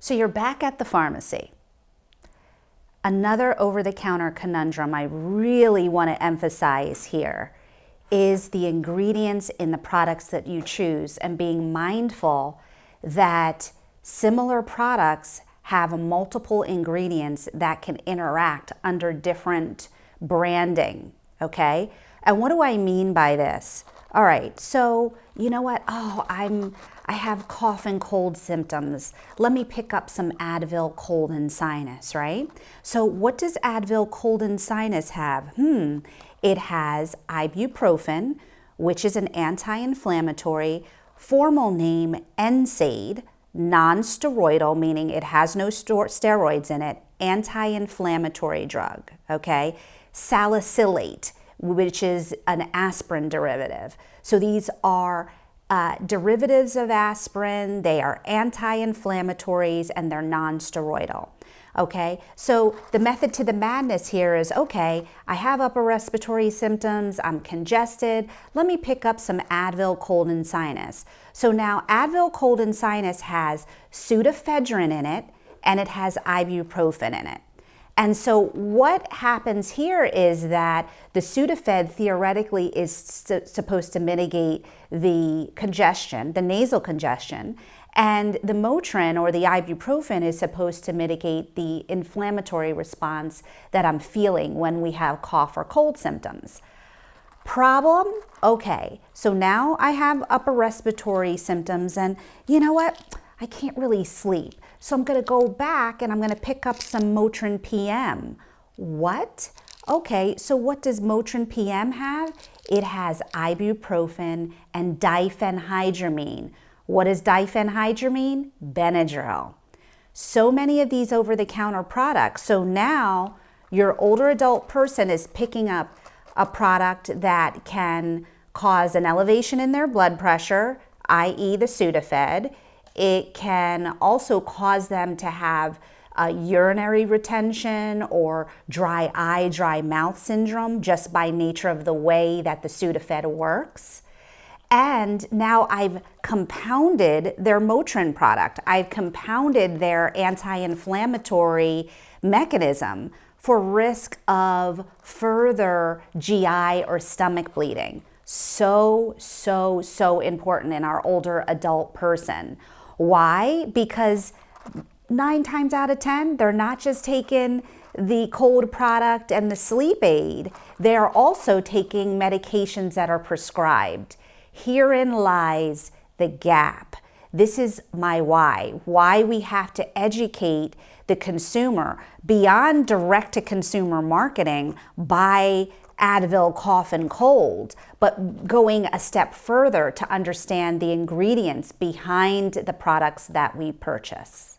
So you're back at the pharmacy. Another over-the-counter conundrum I really want to emphasize here is the ingredients in the products that you choose and being mindful that similar products have multiple ingredients that can interact under different branding, okay? And what do I mean by this? All right, so you know what? Oh, I have cough and cold symptoms. Let me pick up some Advil cold and sinus, right? So what does Advil cold and sinus have? It has ibuprofen, which is an anti-inflammatory, formal name NSAID, non-steroidal, meaning it has no steroids in it, anti-inflammatory drug, okay? Salicylate, which is an aspirin derivative. So these are derivatives of aspirin, they are anti-inflammatories, and they're non-steroidal. Okay, so the method to the madness here is, okay, I have upper respiratory symptoms, I'm congested, let me pick up some Advil cold and sinus. So now Advil cold and sinus has pseudoephedrine in it, and it has ibuprofen in it. And so what happens here is that the Sudafed theoretically is supposed to mitigate the congestion, the nasal congestion, and the Motrin or the ibuprofen is supposed to mitigate the inflammatory response that I'm feeling when we have cough or cold symptoms. Problem? Okay, so now I have upper respiratory symptoms and you know what? I can't really sleep. So I'm going to go back and I'm going to pick up some Motrin PM. What? Okay, so what does Motrin PM have? It has ibuprofen and diphenhydramine. What is diphenhydramine? Benadryl. So many of these over-the-counter products. So now your older adult person is picking up a product that can cause an elevation in their blood pressure, i.e. the Sudafed. It can also cause them to have urinary retention or dry eye, dry mouth syndrome just by nature of the way that the Sudafed works. And now I've compounded their Motrin product. I've compounded their anti-inflammatory mechanism for risk of further GI or stomach bleeding. So important in our older adult person. Why? Because 9 times out of 10, they're not just taking the cold product and the sleep aid, they're also taking medications that are prescribed. Herein lies the gap. This is my why we have to educate the consumer beyond direct-to-consumer marketing by Advil cough and cold, but going a step further to understand the ingredients behind the products that we purchase.